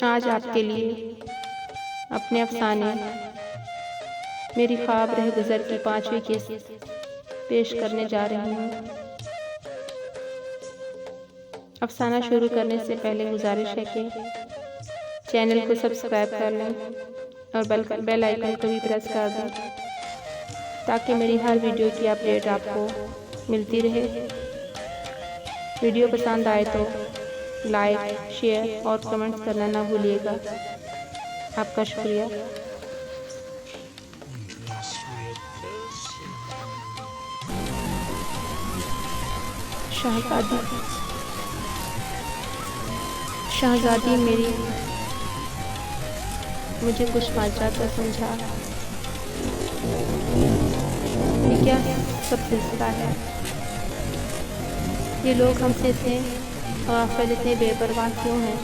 आज आपके लिए अपने अफसाने मेरी ख्वाब रह गुज़र की 5वीं किस्त पेश करने जा रही हूँ। अफसाना शुरू करने से पहले गुजारिश है कि चैनल को सब्सक्राइब कर लें और बेल आइकन को भी प्रेस कर दें ताकि मेरी हर वीडियो की अपडेट आपको मिलती रहे। वीडियो पसंद आए तो लाइक, शेयर और कमेंट्स करना ना भूलिएगा। आपका शुक्रिया। शहजादी मेरी मुझे कुछ माजरा तो समझा, ये क्या सब सिलसिला है? ये लोग हमसे इतने गाफिल, इतने बेपरवाह क्यों हैं?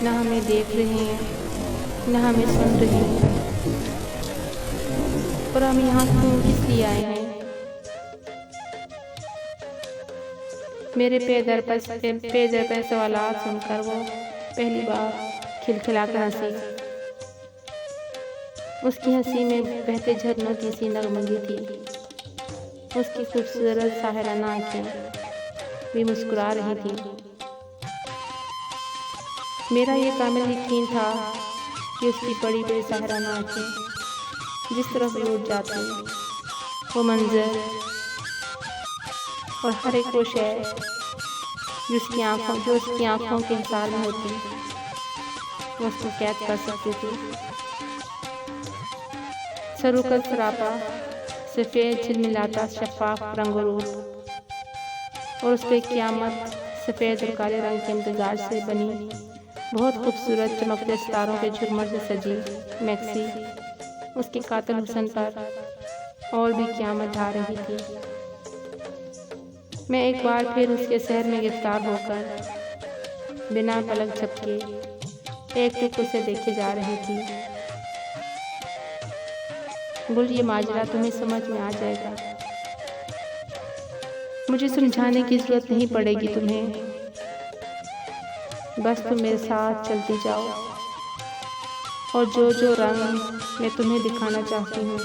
न हमें देख रहे हैं, न हमें सुन रहे हैं, और हम यहाँ क्यों किस लिए आए हैं? मेरे पेदर पर सवालात सुनकर वो पहली बार खिलखिलाकर हंसी। उसकी हंसी में बहते झरनों की सी नगमगी थी। उसकी खूबसूरत साहिराना आँखें भी मुस्कुरा रही थी। मेरा ये कामिल यकीन था कि उसकी बड़ी बड़ी साहिराना आँखें जिस तरफ भी उठ जाती, वो मंजर और हर एक वो शय जो उसकी आँखों के हिसार में होती, वो उसको कैद कर सकती थी। सरूकत सरापा सफ़ेद झिलमिलाता शफाफ रंग रूप, और उस पर क़यामत सफ़ेद और काले रंग के इम्तिजाज से बनी बहुत खूबसूरत चमकते सितारों के झुरमर से सजी मैक्सी उसके कातिल हुस्न पर और भी क़यामत ढा रही थी। मैं एक बार फिर उसके शहर में गिरफ्तार होकर बिना पलक झपके एक टुक उसे देखे जा रही थी। गुल, ये माजरा तुम्हें समझ में आ जाएगा। मुझे समझाने की जरूरत नहीं पड़ेगी तुम्हें, बस तुम मेरे साथ चलती जाओ और जो जो रंग मैं तुम्हें दिखाना चाहती हूँ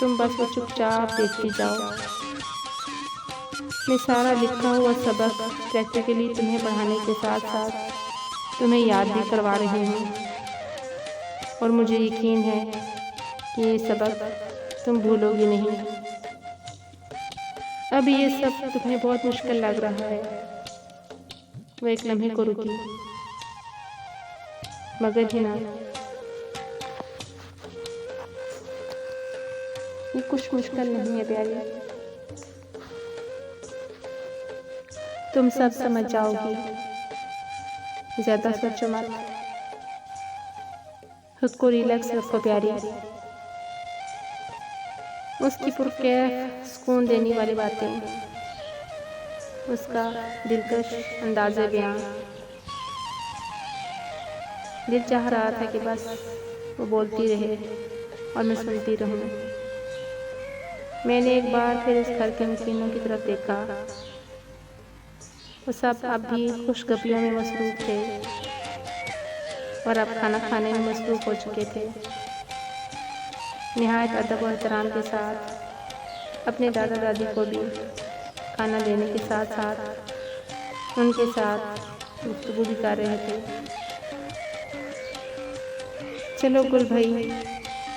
तुम बस वो चुपचाप देखती जाओ। मैं सारा लिखा हुआ सबक प्रैक्टिकली तुम्हें पढ़ाने के साथ साथ तुम्हें याद भी करवा रही हूँ, और मुझे यकीन है कि ये सबक तुम भूलोगी नहीं। अब ये सब तुम्हें बहुत मुश्किल लग रहा है। वो एक लम्हे को रुकी, मगर ही ना, ये कुछ मुश्किल नहीं है प्यारी, तुम सब समझ जाओगी। ज़्यादा सोचो मत, खुद को रिलैक्स रखो प्यारी। उसकी पुरकैफ सुकून देने वाली बातें, उसका दिलकश अंदाज़े बयां, दिल चाह रहा था कि बस वो बोलती रहे और मैं सुनती रहूं। मैंने एक बार फिर उस घर के मकीनों की तरफ देखा। वो सब अब भी खुशगपियों में मसरूफ़ थे और अब खाना खाने में मसरूफ़ हो चुके थे। निहायत अदब और एहतराम के साथ अपने दादा दादी को भी खाना देने के साथ साथ उनके साथ गुफ्तगू भी कर रहे थे। चलो गुल भाई,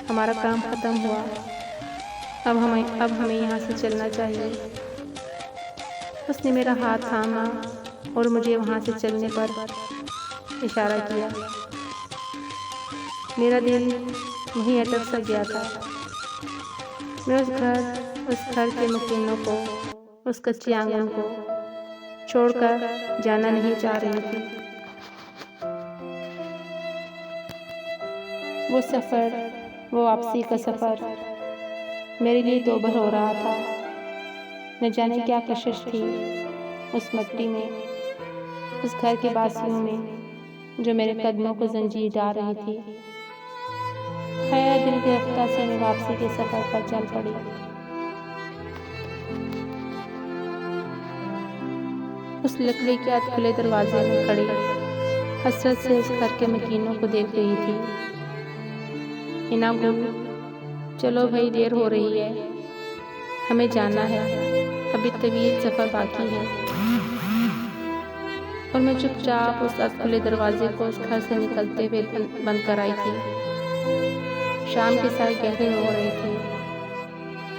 हमारा काम ख़त्म हुआ, अब हमें यहाँ से चलना चाहिए। उसने मेरा हाथ थामा और मुझे वहाँ से चलने पर इशारा किया। मेरा दिल वहीं अटक सा गया था। मैं उस घर के मकीनों को, उस कच्चे आंगन को छोड़कर जाना नहीं चाह रही थी। वो सफ़र, वो वापसी का सफ़र मेरे लिए दोभर हो रहा था। न जाने क्या कशिश थी उस मिट्टी में, उस घर के बासियों में जो मेरे कदमों को जंजीर डाल रही थी। खैर, दिल गिरफ्ता से मैं वापसी के सफ़र पर चल पड़ी। उस लकड़ी के खुले दरवाजे में खड़ी हसरत से उस घर के मकीनों को देख रही थी। हिना गुल, चलो भाई, देर हो रही है, हमें जाना है, अभी तवील सफ़र बाकी है। और मैं चुपचाप उस खुले दरवाजे को उस घर से निकलते हुए बंद कर आई थी। शाम के साए गहरे हो रहे थे,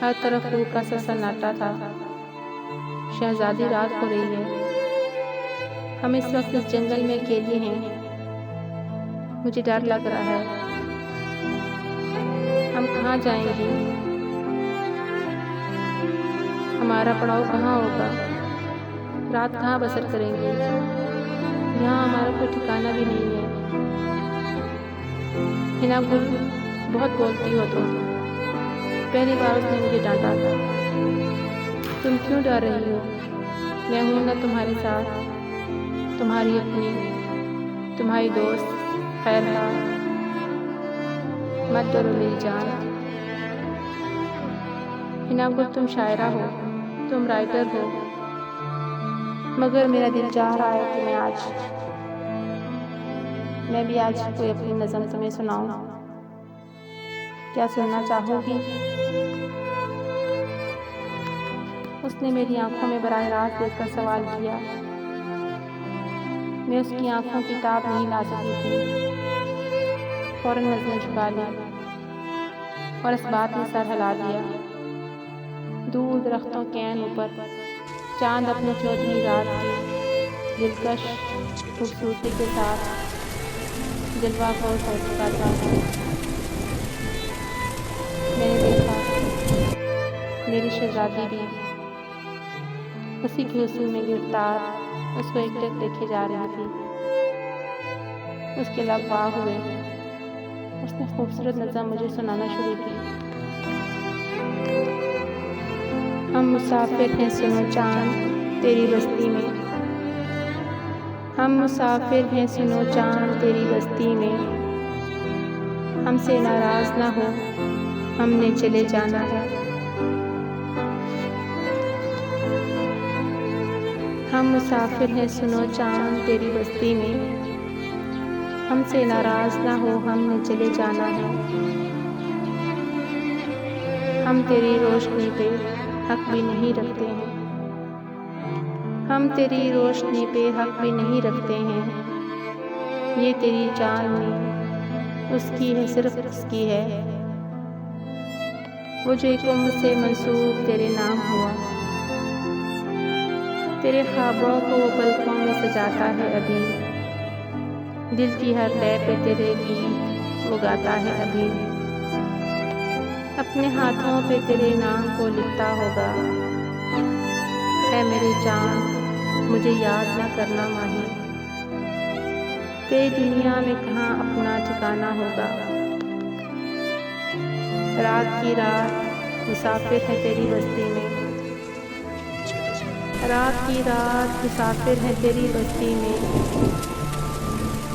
हर तरफ रूह का सा सन्नाटा था। शहजादी रात हो रही है, हम इस वक्त इस जंगल में अकेले हैं। मुझे डर लग रहा है, हम कहाँ जाएंगे? हमारा पड़ाव कहाँ होगा? रात कहाँ बसर करेंगे? यहाँ हमारा कोई ठिकाना भी नहीं है। हिना गुल, बहुत बोलती हो तुम। पहली बार उसने मुझे डांटा था। तुम क्यों डर रही हो? मैं हूँ ना तुम्हारे साथ, तुम्हारी अपनी, तुम्हारी दोस्त। खैर हाँ, मत डरो मेरी जान। हिना गुल, तुम शायरा हो, तुम राइटर हो, मगर मेरा दिल चाह रहा है कि मैं भी आज कोई अपनी नज़म तुम्हें सुनाऊं। क्या सुनना चाहोगी? उसने मेरी आंखों में बराह रास्त देखकर सवाल किया। मैं उसकी आंखों की ताब नहीं ला सकी थी। फौरन नज़रें झुका ली और इस बात ने सर हिला दिया। दूर दरख्तों के ऐन ऊपर चांद अपनी चौधरी रात की दिलकश खूबसूरती के साथ जलवा खोर हो चुका था। मैंने देखा मेरी शहजादी भी उसी की उसी में गिरफ्तार उसको एकटक देखे जा रही थी। उसके लब वाह हुए। उसने खूबसूरत नज़म मुझे सुनाना शुरू की। हम मुसाफिर हैं सुनो चांद तेरी बस्ती में, हम मुसाफिर हैं सुनो चांद तेरी बस्ती में। हमसे नाराज ना हो, हमने चले जाना है। हम मुसाफिर हैं सुनो चांद तेरी बस्ती में, हमसे नाराज ना हो, हमने चले जाना है। हम तेरी रोशनी पे हक भी नहीं रखते हैं, हम तेरी रोशनी पे हक भी नहीं रखते हैं। ये तेरी चांदनी उसकी है, सिर्फ उसकी है, वो जो एक उम्र से मंसूब तेरे नाम हुआ। तेरे ख्वाबों को वो पलकों में सजाता है अभी, दिल की हर लय पे तेरे गीत वो गाता है अभी। अपने हाथों पे तेरे नाम को लिखता होगा। है मेरे जान, मुझे याद न करना माही, तेरी दुनिया में कहाँ अपना ठिकाना होगा। रात की रात मुसाफिर है तेरी बस्ती में, रात की रात मुसाफिर है तेरी बस्ती में।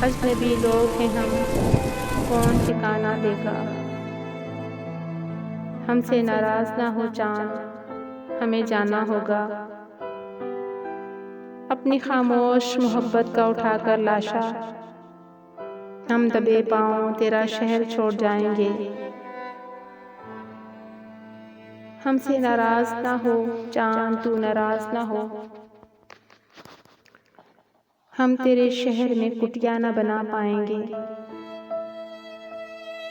अजनबी लोग हैं हम, कौन ठिकाना देगा। हमसे नाराज ना हो चांद, हमें जाना होगा। अपनी खामोश मोहब्बत का उठाकर लाशा, हम दबे पांव तेरा शहर छोड़ जाएंगे। हमसे नाराज ना हो चांद, तू नाराज ना हो। हम तेरे शहर में कुटिया न बना पाएंगे,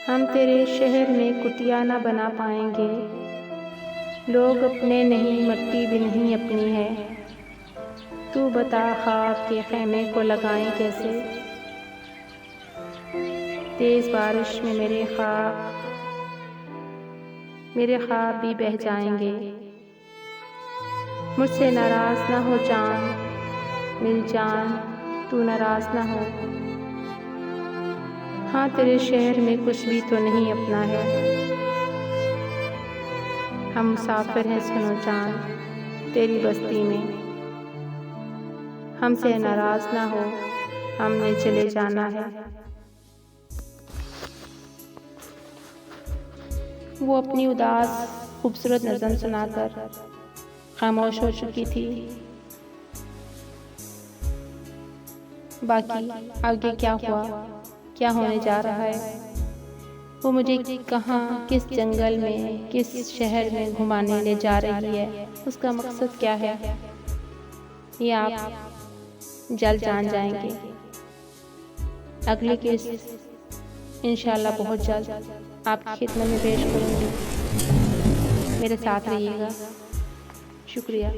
हम तेरे शहर में कुटिया न बना पाएंगे। लोग अपने नहीं, मट्टी भी नहीं अपनी है। तू बता ख्वाब के खैमे को लगाएं कैसे। तेज बारिश में मेरे ख्वाब भी बह जाएंगे। मुझसे नाराज ना हो चांद, मेरी जान तू नाराज ना हो। हाँ, तेरे शहर में कुछ भी तो नहीं अपना है। हम मुसाफिर हैं सुनो चांद तेरी बस्ती में, हमसे नाराज ना हो, हमने चले जाना है। वो अपनी उदास खूबसूरत नज़म सुनाकर खामोश हो चुकी थी। बाकी आगे क्या हुआ, क्या होने जा रहा है, वो मुझे कहाँ, किस जंगल में, किस शहर में घुमाने ले जा रही है, उसका मकसद क्या है, ये आप जल्द जान जाएंगे। अगली किस्त इंशाल्लाह बहुत जल्द आपकी खिदमत में पेश करूँगी। मेरे साथ रहिएगा। शुक्रिया।